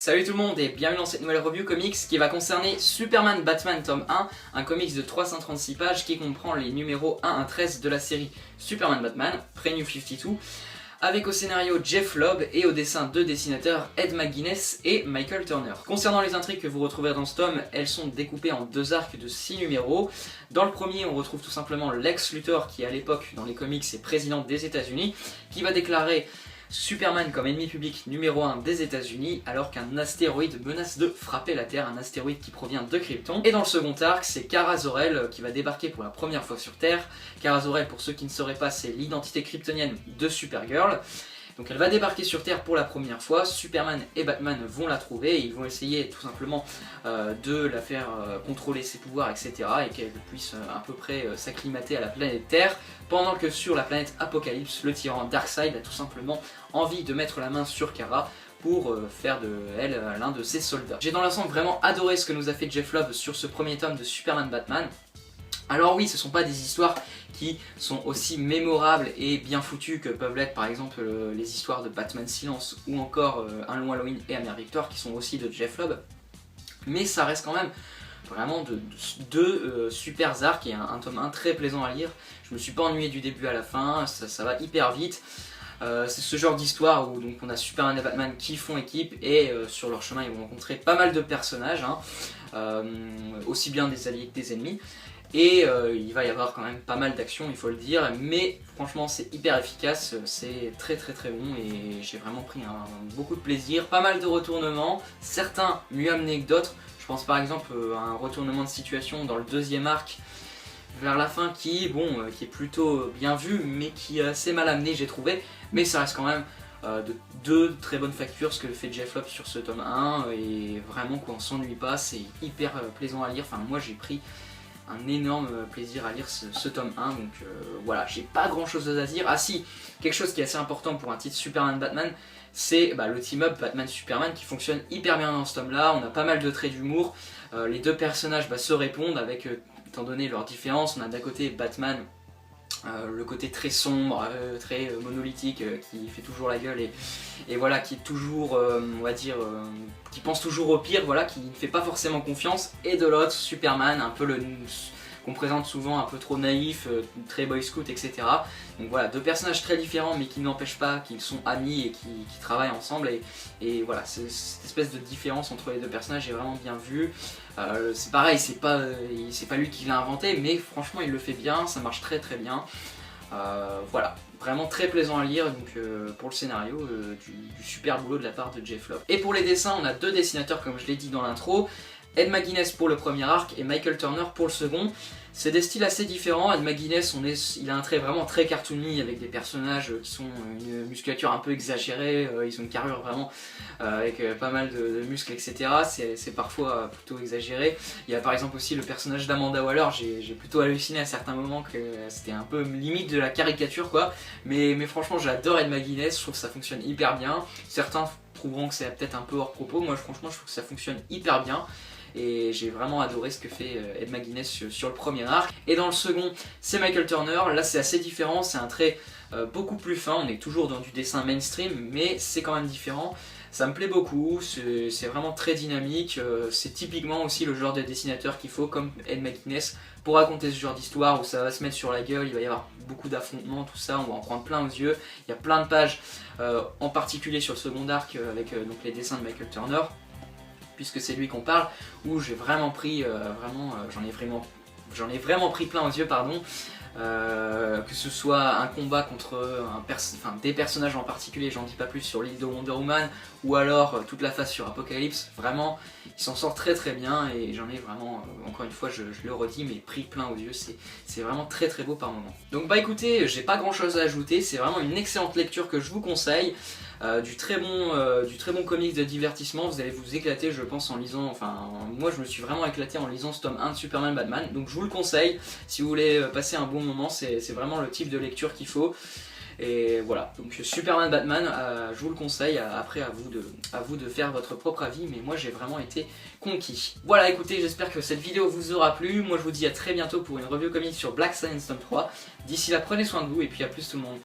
Salut tout le monde et bienvenue dans cette nouvelle review comics qui va concerner Superman Batman tome 1, un comics de 336 pages qui comprend les numéros 1 à 13 de la série Superman Batman, pré-New 52, avec au scénario Jeph Loeb et au dessin deux dessinateurs Ed McGuinness et Michael Turner. Concernant les intrigues que vous retrouverez dans ce tome, elles sont découpées en deux arcs de 6 numéros. Dans le premier, on retrouve tout simplement Lex Luthor qui à l'époque dans les comics est président des États-Unis, qui va déclarer Superman comme ennemi public numéro 1 des États-Unis alors qu'un astéroïde menace de frapper la Terre, un astéroïde qui provient de Krypton. Et dans le second arc, c'est Kara Zor-El qui va débarquer pour la première fois sur Terre. Kara Zor-El, pour ceux qui ne sauraient pas, c'est l'identité kryptonienne de Supergirl. Donc elle va débarquer sur Terre pour la première fois, Superman et Batman vont la trouver et ils vont essayer tout simplement de la faire contrôler ses pouvoirs, etc. et qu'elle puisse à peu près s'acclimater à la planète Terre, pendant que sur la planète Apocalypse, le tyran Darkseid a tout simplement envie de mettre la main sur Kara pour faire de elle l'un de ses soldats. J'ai dans l'ensemble vraiment adoré ce que nous a fait Jeph Loeb sur ce premier tome de Superman Batman. Alors oui, ce ne sont pas des histoires qui sont aussi mémorables et bien foutues que peuvent l'être par exemple les histoires de Batman Silence ou encore Un long Halloween et Amère Victoire qui sont aussi de Jeph Loeb. Mais ça reste quand même vraiment deux super arcs et un tome 1 très plaisant à lire. Je me suis pas ennuyé du début à la fin, ça va hyper vite. C'est ce genre d'histoire où donc, on a Superman et Batman qui font équipe et sur leur chemin ils vont rencontrer pas mal de personnages, aussi bien des alliés que des ennemis. Et il va y avoir quand même pas mal d'actions, il faut le dire, mais franchement c'est hyper efficace, c'est très bon et j'ai vraiment pris beaucoup de plaisir, pas mal de retournements, certains mieux amenés que d'autres. Je pense par exemple à un retournement de situation dans le deuxième arc vers la fin qui est plutôt bien vu mais qui est assez mal amené j'ai trouvé, mais ça reste quand même de deux très bonnes factures ce que fait Jeph Loeb sur ce tome 1 et vraiment quoi, on s'ennuie pas, c'est hyper plaisant à lire, enfin moi j'ai pris un énorme plaisir à lire ce tome 1, donc voilà, j'ai pas grand chose à dire. Ah si, quelque chose qui est assez important pour un titre Superman Batman, c'est le team-up Batman-Superman qui fonctionne hyper bien dans ce tome là, on a pas mal de traits d'humour, les deux personnages se répondent avec, étant donné leurs différences, on a d'un côté Batman, le côté très sombre, très monolithique, qui fait toujours la gueule et voilà, qui est toujours, on va dire, qui pense toujours au pire, voilà, qui ne fait pas forcément confiance, et de l'autre Superman, un peu qu'on présente souvent un peu trop naïf, très boy scout, etc. Donc voilà, deux personnages très différents mais qui n'empêchent pas qu'ils sont amis et qui travaillent ensemble et voilà, cette espèce de différence entre les deux personnages est vraiment bien vue. C'est pareil, c'est pas lui qui l'a inventé mais franchement il le fait bien, ça marche très bien. Voilà, vraiment très plaisant à lire donc pour le scénario, du super boulot de la part de Jeph Loeb. Et pour les dessins, on a deux dessinateurs comme je l'ai dit dans l'intro, Ed McGuinness pour le premier arc et Michael Turner pour le second. C'est des styles assez différents. Ed McGuinness, il a un trait vraiment très cartoony avec des personnages qui sont une musculature un peu exagérée, ils ont une carrure vraiment avec pas mal de muscles, etc. C'est parfois plutôt exagéré. Il y a par exemple aussi le personnage d'Amanda Waller, j'ai plutôt halluciné à certains moments que c'était un peu limite de la caricature quoi. Mais franchement j'adore Ed McGuinness, je trouve que ça fonctionne hyper bien. Certains trouveront que c'est peut-être un peu hors propos, moi franchement je trouve que ça fonctionne hyper bien. Et j'ai vraiment adoré ce que fait Ed McGuinness sur le premier arc. Et dans le second, c'est Michael Turner. Là c'est assez différent, c'est un trait beaucoup plus fin, on est toujours dans du dessin mainstream, mais c'est quand même différent. Ça me plaît beaucoup, c'est vraiment très dynamique, c'est typiquement aussi le genre de dessinateur qu'il faut comme Ed McGuinness pour raconter ce genre d'histoire où ça va se mettre sur la gueule, il va y avoir beaucoup d'affrontements, tout ça, on va en prendre plein aux yeux. Il y a plein de pages, en particulier sur le second arc avec donc les dessins de Michael Turner, puisque c'est lui qu'on parle, où j'ai vraiment pris, j'en ai vraiment pris plein aux yeux, pardon. Que ce soit un combat contre des personnages en particulier, j'en dis pas plus, sur l'île de Wonder Woman, ou alors toute la phase sur Apocalypse, vraiment, il s'en sort très bien et j'en ai vraiment, encore une fois, je le redis, mais pris plein aux yeux, c'est vraiment très beau par moment. Donc écoutez, j'ai pas grand chose à ajouter, c'est vraiment une excellente lecture que je vous conseille. Du très bon comics de divertissement, vous allez vous éclater je pense en lisant, enfin moi je me suis vraiment éclaté en lisant ce tome 1 de Superman Batman, donc je vous le conseille si vous voulez passer un bon moment, c'est vraiment le type de lecture qu'il faut. Et voilà, donc Superman Batman, je vous le conseille, après à vous de faire votre propre avis, mais moi j'ai vraiment été conquis. Voilà, écoutez, j'espère que cette vidéo vous aura plu, moi je vous dis à très bientôt pour une review comics sur Black Science tome 3, d'ici là prenez soin de vous et puis à plus tout le monde.